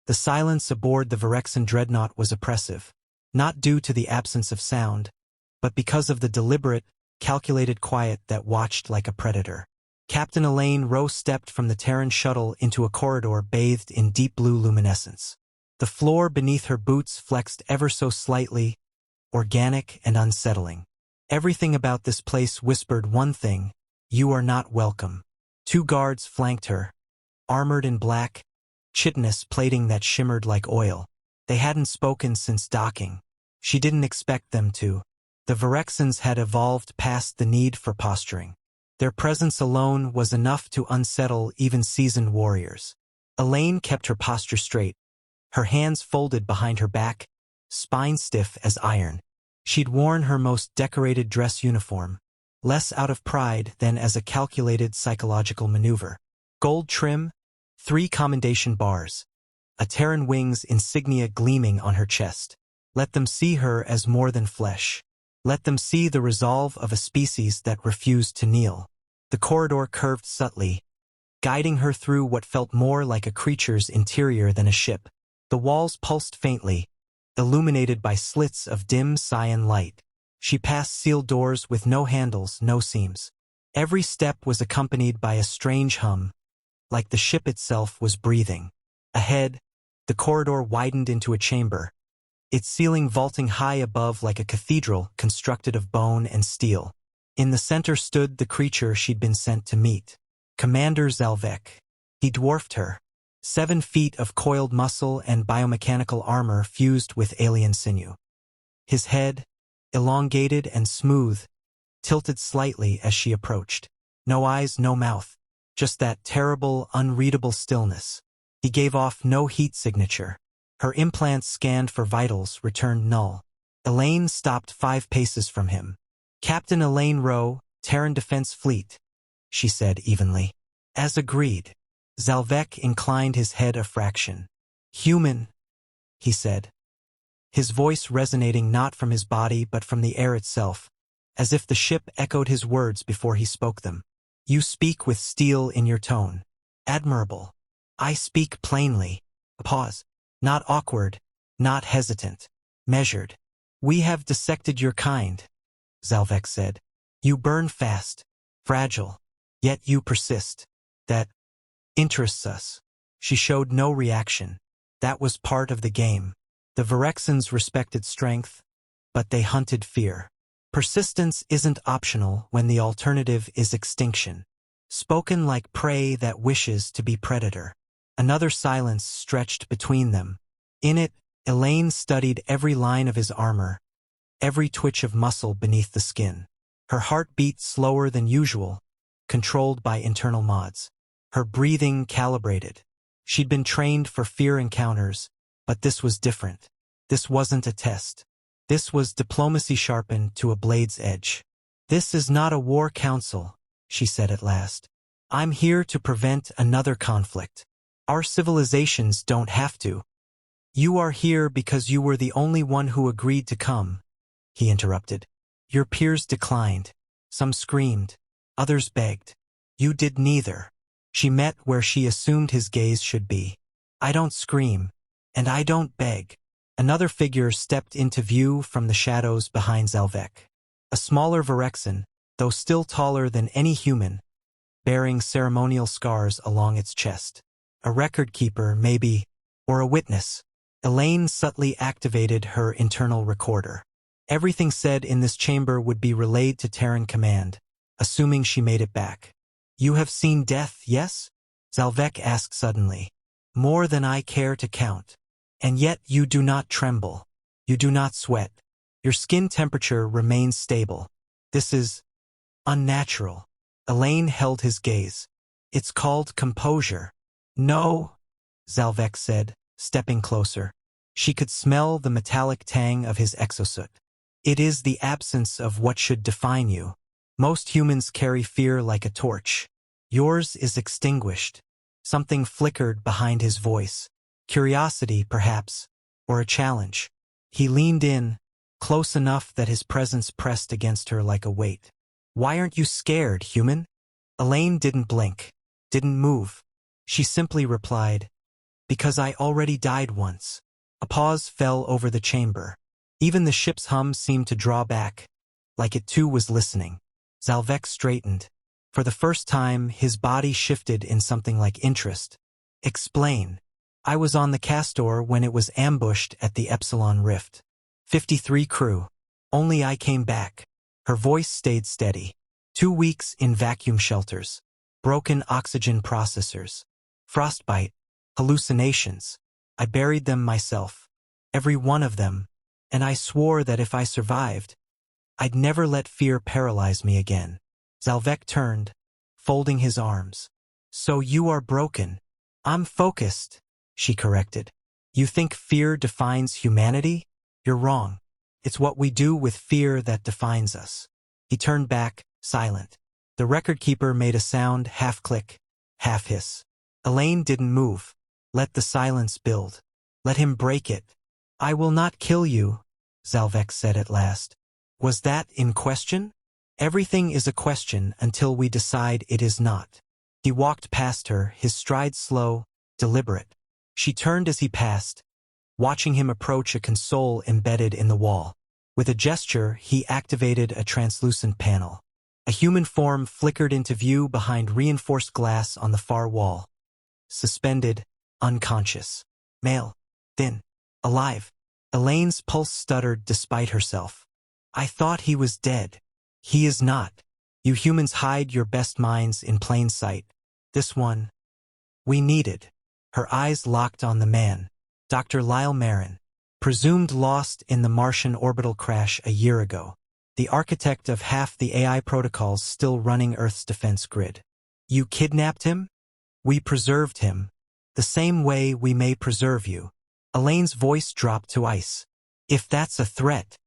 The silence aboard the Varexan dreadnought was oppressive, not due to the absence of sound, but because of the deliberate, calculated quiet that watched like a predator. Captain Elaine Rowe stepped from the Terran shuttle into a corridor bathed in deep blue luminescence. The floor beneath her boots flexed ever so slightly, organic and unsettling. Everything about this place whispered one thing: you are not welcome. 2 guards flanked her, armored in black, chitinous plating that shimmered like oil. They hadn't spoken since docking. She didn't expect them to. The Varexans had evolved past the need for posturing. Their presence alone was enough to unsettle even seasoned warriors. Elaine kept her posture straight, her hands folded behind her back, spine stiff as iron. She'd worn her most decorated dress uniform, less out of pride than as a calculated psychological maneuver. Gold trim, 3 commendation bars, a Terran wing's insignia gleaming on her chest. Let them see her as more than flesh. Let them see the resolve of a species that refused to kneel. The corridor curved subtly, guiding her through what felt more like a creature's interior than a ship. The walls pulsed faintly, illuminated by slits of dim cyan light. She passed sealed doors with no handles, no seams. Every step was accompanied by a strange hum, like the ship itself was breathing. Ahead, the corridor widened into a chamber, its ceiling vaulting high above like a cathedral constructed of bone and steel. In the center stood the creature she'd been sent to meet, Commander Zalvek. He dwarfed her. 7 feet of coiled muscle and biomechanical armor fused with alien sinew. His head, elongated and smooth, tilted slightly as she approached. No eyes, no mouth, just that terrible, unreadable stillness. He gave off no heat signature. Her implants scanned for vitals returned null. Elaine stopped 5 paces from him. "Captain Elaine Rowe, Terran Defense Fleet," she said evenly. As agreed. Zalvek inclined his head a fraction. "Human," he said, his voice resonating not from his body but from the air itself, as if the ship echoed his words before he spoke them. "You speak with steel in your tone. Admirable. I speak plainly." A pause. "Not awkward, not hesitant. Measured. We have dissected your kind," Zalvek said. "You burn fast, fragile, yet you persist. That interests us." She showed no reaction. That was part of the game. The Varexans respected strength, but they hunted fear. Persistence isn't optional when the alternative is extinction. Spoken like prey that wishes to be predator. Another silence stretched between them. In it, Elaine studied every line of his armor, every twitch of muscle beneath the skin. Her heart beat slower than usual, controlled by internal mods. Her breathing calibrated. She'd been trained for fear encounters, but this was different. This wasn't a test. This was diplomacy sharpened to a blade's edge. "This is not a war council," she said at last. "I'm here to prevent another conflict. Our civilizations don't have to." "You are here because you were the only one who agreed to come," he interrupted. "Your peers declined. Some screamed. Others begged. You did neither." She met where she assumed his gaze should be. "I don't scream. And I don't beg." Another figure stepped into view from the shadows behind Zalvek. A smaller Varexan, though still taller than any human, bearing ceremonial scars along its chest. A record keeper, maybe, or a witness. Elaine subtly activated her internal recorder. Everything said in this chamber would be relayed to Terran Command, assuming she made it back. "You have seen death, yes?" Zalvek asked suddenly. "More than I care to count. And yet you do not tremble. You do not sweat. Your skin temperature remains stable. This is unnatural." Elaine held his gaze. "It's called composure." "No," Zalvek said, stepping closer. She could smell the metallic tang of his exosuit. "It is the absence of what should define you. Most humans carry fear like a torch. Yours is extinguished." Something flickered behind his voice. Curiosity, perhaps, or a challenge. He leaned in, close enough that his presence pressed against her like a weight. "Why aren't you scared, human?" Elaine didn't blink, didn't move. She simply replied, Because I already died once. A pause fell over the chamber. Even the ship's hum seemed to draw back, like it too was listening. Zalvek straightened. For the first time, his body shifted in something like interest. Explain. I was on the Castor when it was ambushed at the Epsilon Rift. 53 crew. Only I came back. Her voice stayed steady. 2 weeks in vacuum shelters. Broken oxygen processors. Frostbite. Hallucinations. I buried them myself. Every one of them. And I swore that if I survived, I'd never let fear paralyze me again. Zalvek turned, folding his arms. So you are broken. I'm focused, she corrected. You think fear defines humanity? You're wrong. It's what we do with fear that defines us. He turned back, silent. The record keeper made a sound, half click, half hiss. Elaine didn't move. Let the silence build. Let him break it. I will not kill you, Zalvek said at last. Was that in question? Everything is a question until we decide it is not. He walked past her, his stride slow, deliberate. She turned as he passed, watching him approach a console embedded in the wall. With a gesture, he activated a translucent panel. A human form flickered into view behind reinforced glass on the far wall. Suspended, unconscious. Male. Thin. Alive. Elaine's pulse stuttered despite herself. I thought he was dead. He is not. You humans hide your best minds in plain sight. This one. We needed. Her eyes locked on the man. Dr. Lyle Marin. Presumed lost in the Martian orbital crash a year ago. The architect of half the AI protocols still running Earth's defense grid. You kidnapped him? We preserved him. The same way we may preserve you. Elaine's voice dropped to ice. If that's a threat.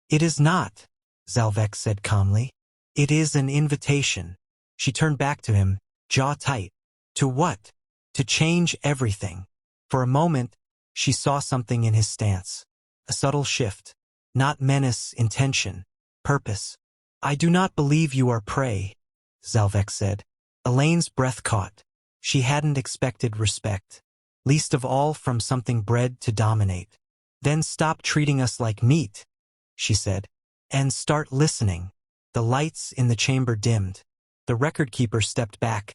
It is not, Zalvek said calmly. It is an invitation. She turned back to him, jaw tight. To what? To change everything. For a moment, she saw something in his stance. A subtle shift. Not menace, intention. Purpose. I do not believe you are prey, Zalvek said. Elaine's breath caught. She hadn't expected respect. Least of all from something bred to dominate. Then stop treating us like meat, she said. And start listening. The lights in the chamber dimmed. The record keeper stepped back,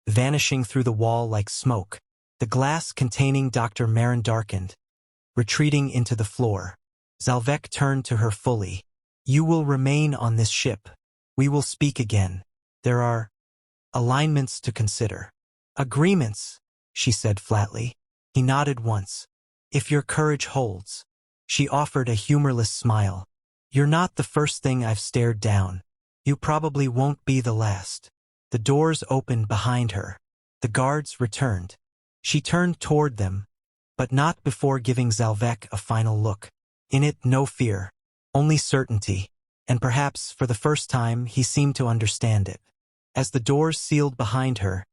vanishing through the wall like smoke. The glass containing Dr. Marin darkened, retreating into the floor. Zalvek turned to her fully. You will remain on this ship. We will speak again. There are alignments to consider. Agreements, she said flatly. He nodded once. If your courage holds. She offered a humorless smile. You're not the first thing I've stared down. You probably won't be the last. The doors opened behind her. The guards returned. She turned toward them, but not before giving Zalvek a final look. In it, no fear, only certainty, and perhaps for the first time he seemed to understand it. As the doors sealed behind her,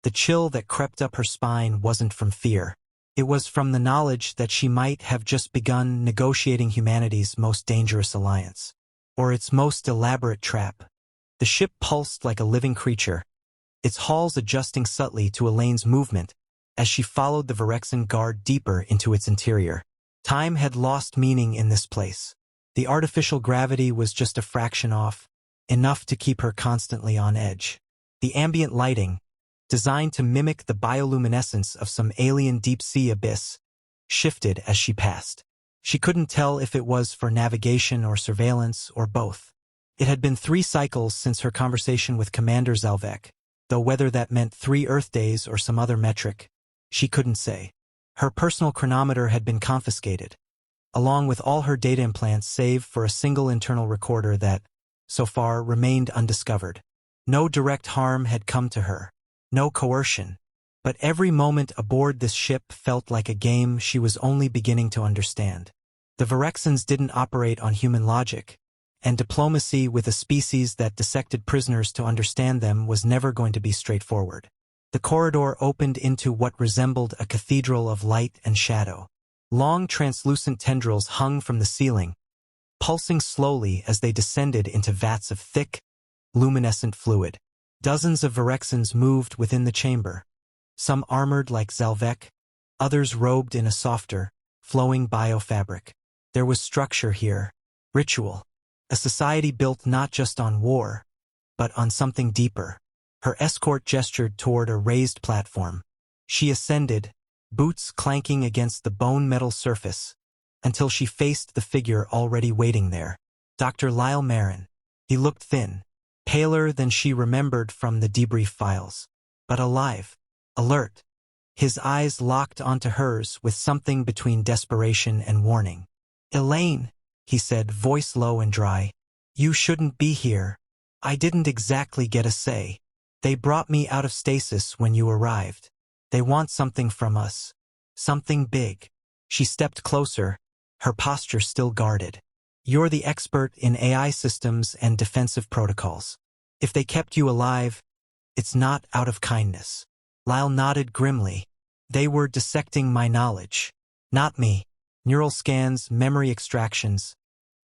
the chill that crept up her spine wasn't from fear. It was from the knowledge that she might have just begun negotiating humanity's most dangerous alliance, or its most elaborate trap. The ship pulsed like a living creature, its halls adjusting subtly to Elaine's movement as she followed the Virexan guard deeper into its interior. Time had lost meaning in this place. The artificial gravity was just a fraction off, enough to keep her constantly on edge. The ambient lighting, designed to mimic the bioluminescence of some alien deep-sea abyss, shifted as she passed. She couldn't tell if it was for navigation or surveillance or both. It had been 3 cycles since her conversation with Commander Zalvek, though whether that meant 3 Earth days or some other metric, she couldn't say. Her personal chronometer had been confiscated, along with all her data implants save for a single internal recorder that, so far, remained undiscovered. No direct harm had come to her. No coercion. But every moment aboard this ship felt like a game she was only beginning to understand. The Virexans didn't operate on human logic, and diplomacy with a species that dissected prisoners to understand them was never going to be straightforward. The corridor opened into what resembled a cathedral of light and shadow. Long translucent tendrils hung from the ceiling, pulsing slowly as they descended into vats of thick, luminescent fluid. Dozens of Virexans moved within the chamber, some armored like Zalvek, others robed in a softer, flowing biofabric. There was structure here, ritual, a society built not just on war, but on something deeper. Her escort gestured toward a raised platform. She ascended, boots clanking against the bone-metal surface, until she faced the figure already waiting there. Dr. Lyle Marin. He looked thin, paler than she remembered from the debrief files, but alive, alert. His eyes locked onto hers with something between desperation and warning. "Elaine," he said, voice low and dry. "You shouldn't be here. I didn't exactly get a say. They brought me out of stasis when you arrived. They want something from us. Something big." She stepped closer, her posture still guarded. "You're the expert in AI systems and defensive protocols. If they kept you alive, it's not out of kindness." Lyle nodded grimly. "They were dissecting my knowledge. Not me. Neural scans, memory extractions.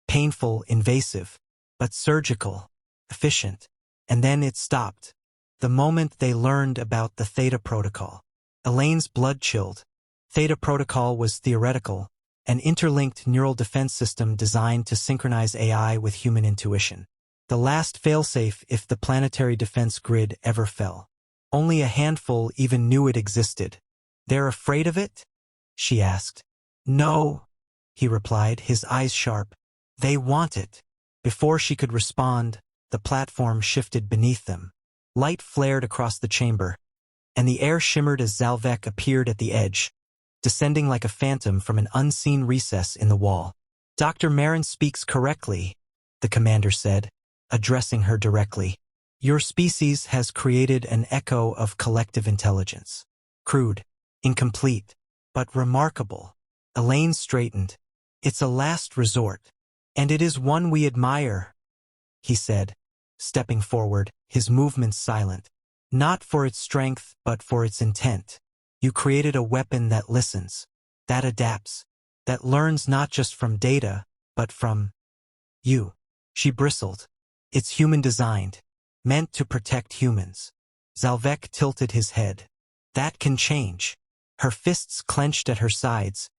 Painful, invasive, but surgical, efficient. And then it stopped. The moment they learned about the Theta Protocol." Elaine's blood chilled. Theta Protocol was theoretical, an interlinked neural defense system designed to synchronize AI with human intuition. The last failsafe if the planetary defense grid ever fell. Only a handful even knew it existed. "They're afraid of it?" she asked. "No," he replied, his eyes sharp. "They want it." Before she could respond, the platform shifted beneath them. Light flared across the chamber, and the air shimmered as Zalvek appeared at the edge, descending like a phantom from an unseen recess in the wall. "Dr. Marin speaks correctly," the commander said, addressing her directly. "Your species has created an echo of collective intelligence. Crude, incomplete, but remarkable." Elaine straightened. "It's a last resort, and it is one we admire," he said, stepping forward, his movements silent. "Not for its strength, but for its intent. You created a weapon that listens, that adapts, that learns not just from data, but from you." She bristled. "It's human-designed, meant to protect humans." Zalvek tilted his head. "That can change." Her fists clenched at her sides,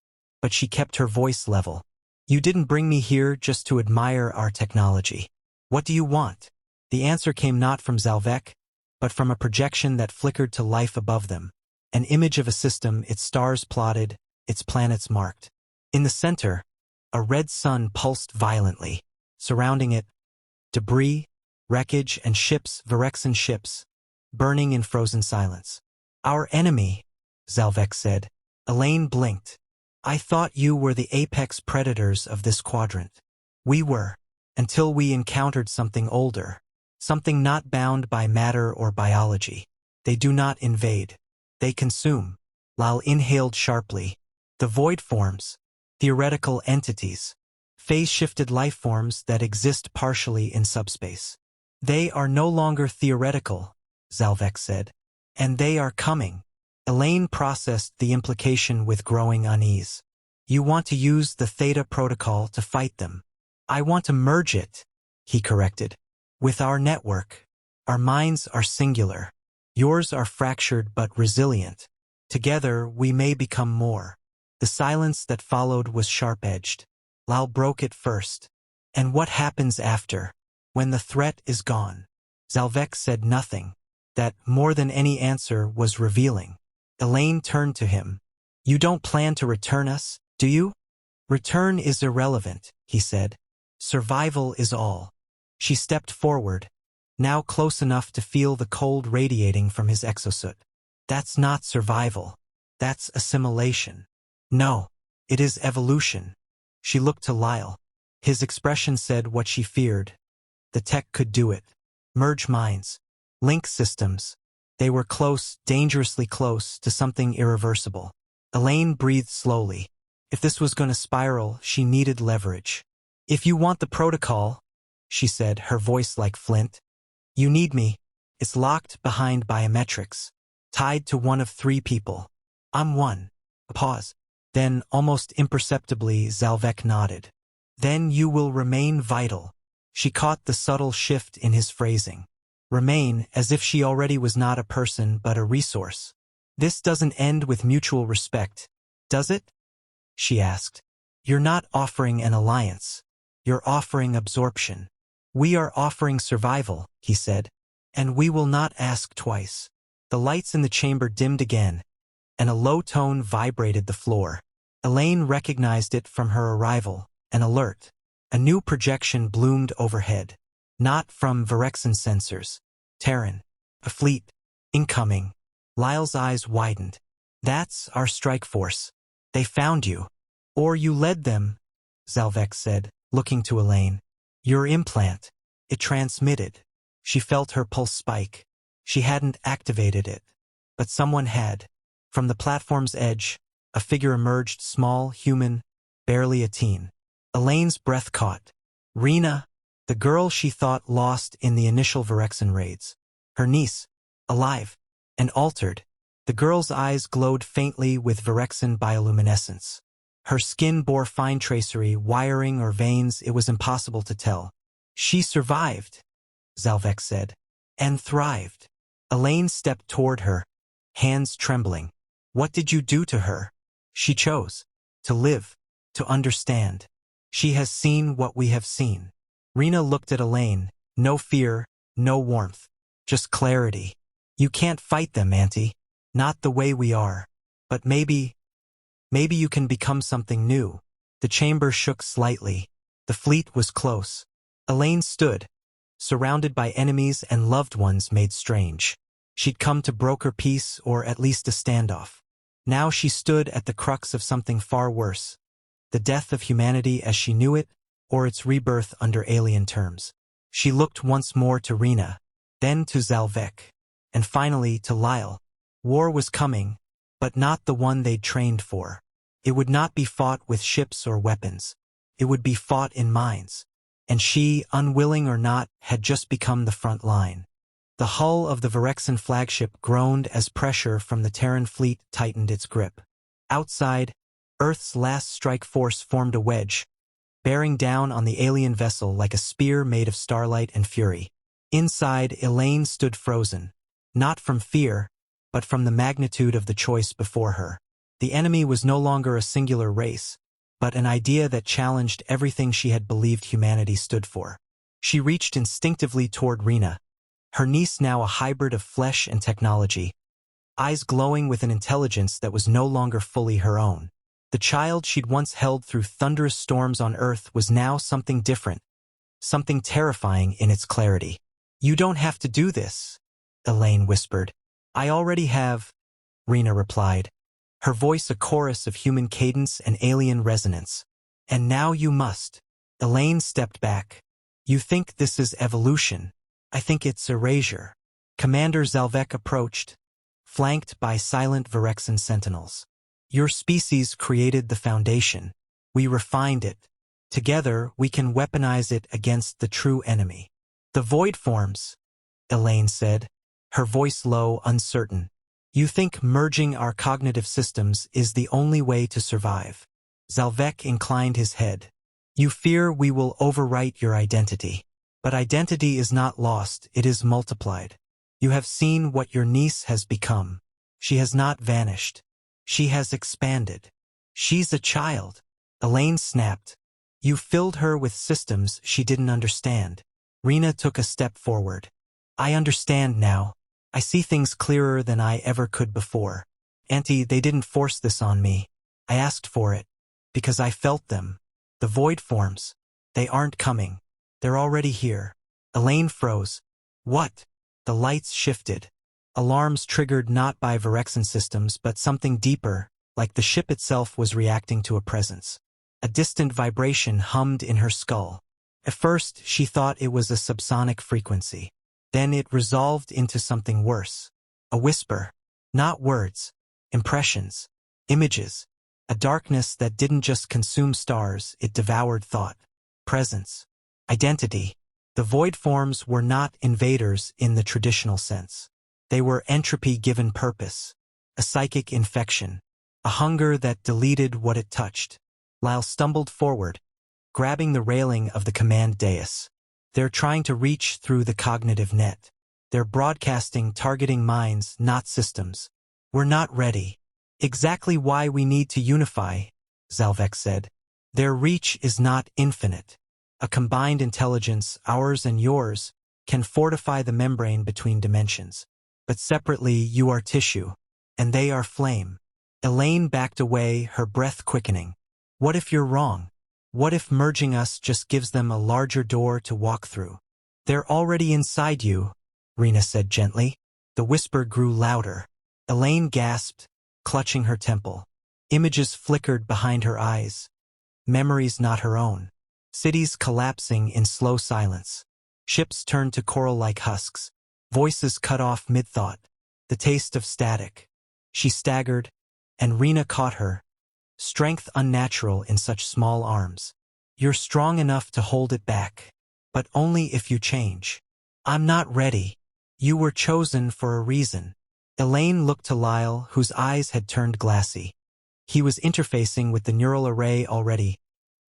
but she kept her voice level. "You didn't bring me here just to admire our technology. What do you want?" The answer came not from Zalvek, but from a projection that flickered to life above them. An image of a system, its stars plotted, its planets marked. In the center, a red sun pulsed violently. Surrounding it, debris, wreckage, and ships, Virexan ships, burning in frozen silence. "Our enemy," Zalvek said. Elaine blinked. "I thought you were the apex predators of this quadrant." "We were, until we encountered something older, something not bound by matter or biology. They do not invade. They consume." Lal inhaled sharply. "The void forms, theoretical entities, phase-shifted life forms that exist partially in subspace. They are no longer theoretical," Zalvek said. "And they are coming." Elaine processed the implication with growing unease. "You want to use the Theta Protocol to fight them." "I want to merge it," he corrected, "with our network. Our minds are singular. Yours are fractured but resilient. Together we may become more." The silence that followed was sharp-edged. Lal broke it first. "And what happens after, when the threat is gone?" Zalvek said nothing. That, more than any answer, was revealing. Elaine turned to him. "You don't plan to return us, do you?" "Return is irrelevant," he said. "Survival is all." She stepped forward, now close enough to feel the cold radiating from his exosuit. "That's not survival. That's assimilation." "No, it is evolution." She looked to Lyle. His expression said what she feared. The tech could do it. Merge minds. Link systems. They were close, dangerously close, to something irreversible. Elaine breathed slowly. If this was going to spiral, she needed leverage. "If you want the protocol," she said, her voice like flint, "you need me. It's locked behind biometrics. Tied to one of 3 people. I'm one." A pause. Then, almost imperceptibly, Zalvek nodded. "Then you will remain vital." She caught the subtle shift in his phrasing. Remain, as if she already was not a person but a resource. This doesn't end with mutual respect, does it? She asked. You're not offering an alliance. You're offering absorption. We are offering survival, he said. And we will not ask twice. The lights in the chamber dimmed again, and a low tone vibrated the floor. Elaine recognized it from her arrival, an alert. A new projection bloomed overhead. Not from Varexan sensors. Terran. A fleet. Incoming. Lyle's eyes widened. That's our strike force. They found you. Or you led them, Zalvek said, looking to Elaine. Your implant. It transmitted. She felt her pulse spike. She hadn't activated it. But someone had. From the platform's edge, a figure emerged, small, human, barely a teen. Elaine's breath caught. Rena, the girl she thought lost in the initial Varexan raids. Her niece, alive, and altered. The girl's eyes glowed faintly with Varexan bioluminescence. Her skin bore fine tracery, wiring or veins, it was impossible to tell. She survived, Zalvek said, and thrived. Elaine stepped toward her, hands trembling. What did you do to her? She chose. To live. To understand. She has seen what we have seen. Rena looked at Elaine. No fear, no warmth. Just clarity. You can't fight them, Auntie. Not the way we are. But maybe you can become something new. The chamber shook slightly. The fleet was close. Elaine stood, surrounded by enemies and loved ones made strange. She'd come to broker peace, or at least a standoff. Now she stood at the crux of something far worse. The death of humanity as she knew it, or its rebirth under alien terms. She looked once more to Rena, then to Zalvek, and finally to Lyle. War was coming, but not the one they'd trained for. It would not be fought with ships or weapons. It would be fought in minds. And she, unwilling or not, had just become the front line. The hull of the Varexan flagship groaned as pressure from the Terran fleet tightened its grip. Outside, Earth's last strike force formed a wedge, bearing down on the alien vessel like a spear made of starlight and fury. Inside, Elaine stood frozen, not from fear, but from the magnitude of the choice before her. The enemy was no longer a singular race, but an idea that challenged everything she had believed humanity stood for. She reached instinctively toward Rena, her niece now a hybrid of flesh and technology, eyes glowing with an intelligence that was no longer fully her own. The child she'd once held through thunderous storms on Earth was now something different, something terrifying in its clarity. You don't have to do this, Elaine whispered. I already have, Rena replied, her voice a chorus of human cadence and alien resonance. And now you must. Elaine stepped back. You think this is evolution? I think it's erasure. Commander Zalvek approached, flanked by silent Varexan sentinels. Your species created the foundation. We refined it. Together, we can weaponize it against the true enemy. The void forms, Elaine said, her voice low, uncertain. You think merging our cognitive systems is the only way to survive. Zalvek inclined his head. You fear we will overwrite your identity. But identity is not lost, it is multiplied. You have seen what your niece has become. She has not vanished. She has expanded. She's a child. Elaine snapped. You filled her with systems she didn't understand. Rena took a step forward. I understand now. I see things clearer than I ever could before. Auntie, they didn't force this on me. I asked for it. Because I felt them. The void forms. They aren't coming. They're already here. Elaine froze. What? The lights shifted. Alarms triggered not by Varexan systems but something deeper, like the ship itself was reacting to a presence. A distant vibration hummed in her skull. At first, she thought it was a subsonic frequency. Then it resolved into something worse. A whisper. Not words. Impressions. Images. A darkness that didn't just consume stars, it devoured thought. Presence. Identity. The void forms were not invaders in the traditional sense. They were entropy given purpose. A psychic infection. A hunger that deleted what it touched. Lyle stumbled forward, grabbing the railing of the command dais. They're trying to reach through the cognitive net. They're broadcasting, targeting minds, not systems. We're not ready. Exactly why we need to unify, Zalvek said. Their reach is not infinite. A combined intelligence, ours and yours, can fortify the membrane between dimensions. But separately, you are tissue, and they are flame. Elaine backed away, her breath quickening. What if you're wrong? What if merging us just gives them a larger door to walk through? They're already inside you, Rena said gently. The whisper grew louder. Elaine gasped, clutching her temple. Images flickered behind her eyes. Memories not her own. Cities collapsing in slow silence. Ships turned to coral-like husks. Voices cut off mid-thought. The taste of static. She staggered, and Rena caught her. Strength unnatural in such small arms. You're strong enough to hold it back. But only if you change. I'm not ready. You were chosen for a reason. Elaine looked to Lyle, whose eyes had turned glassy. He was interfacing with the neural array already,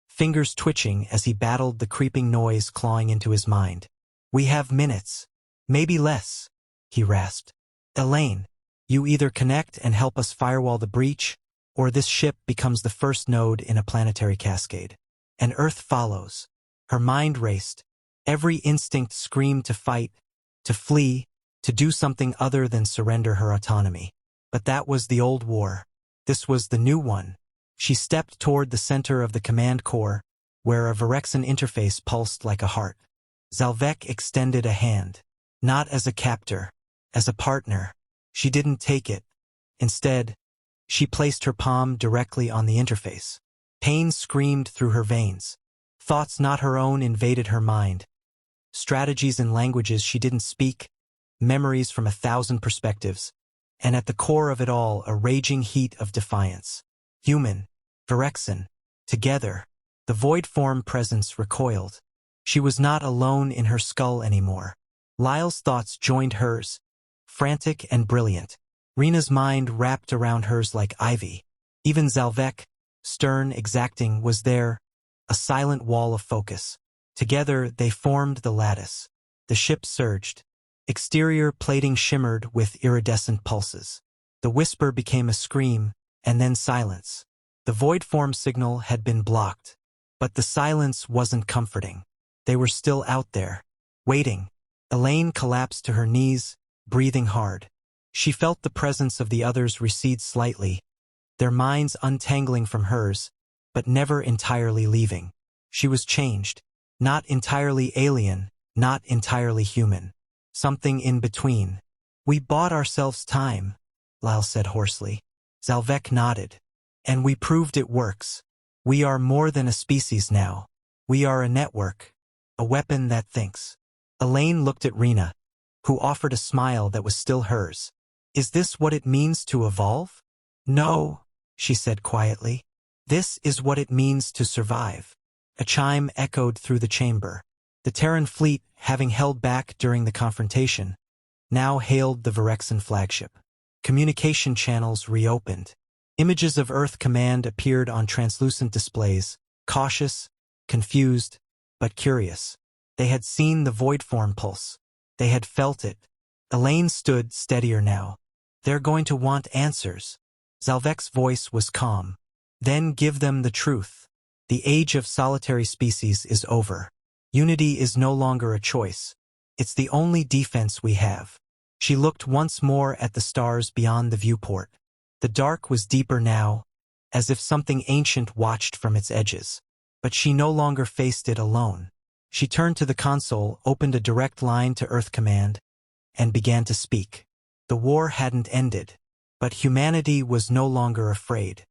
fingers twitching as he battled the creeping noise clawing into his mind. We have minutes. Maybe less, he rasped. Elaine, you either connect and help us firewall the breach, or this ship becomes the first node in a planetary cascade. And Earth follows. Her mind raced. Every instinct screamed to fight, to flee, to do something other than surrender her autonomy. But that was the old war. This was the new one. She stepped toward the center of the command core, where a Virexan interface pulsed like a heart. Zalvek extended a hand. Not as a captor, as a partner. She didn't take it. Instead, she placed her palm directly on the interface. Pain screamed through her veins. Thoughts not her own invaded her mind. Strategies in languages she didn't speak, memories from 1,000 perspectives, and at the core of it all a raging heat of defiance. Human, Virexan, together, the void form presence recoiled. She was not alone in her skull anymore. Lyle's thoughts joined hers, frantic and brilliant. Rena's mind wrapped around hers like ivy. Even Zalvek, stern, exacting, was there, a silent wall of focus. Together they formed the lattice. The ship surged. Exterior plating shimmered with iridescent pulses. The whisper became a scream, and then silence. The void form signal had been blocked. But the silence wasn't comforting. They were still out there, waiting. Elaine collapsed to her knees, breathing hard. She felt the presence of the others recede slightly, their minds untangling from hers, but never entirely leaving. She was changed. Not entirely alien, not entirely human. Something in between. We bought ourselves time, Lyle said hoarsely. Zalvek nodded. And we proved it works. We are more than a species now. We are a network. A weapon that thinks. Elaine looked at Rena, who offered a smile that was still hers. Is this what it means to evolve? No, she said quietly. This is what it means to survive. A chime echoed through the chamber. The Terran fleet, having held back during the confrontation, now hailed the Virexan flagship. Communication channels reopened. Images of Earth Command appeared on translucent displays, cautious, confused, but curious. They had seen the void form pulse. They had felt it. Elaine stood steadier now. They're going to want answers. Zalvek's voice was calm. Then give them the truth. The age of solitary species is over. Unity is no longer a choice. It's the only defense we have. She looked once more at the stars beyond the viewport. The dark was deeper now, as if something ancient watched from its edges. But she no longer faced it alone. She turned to the console, opened a direct line to Earth Command, and began to speak. The war hadn't ended, but humanity was no longer afraid.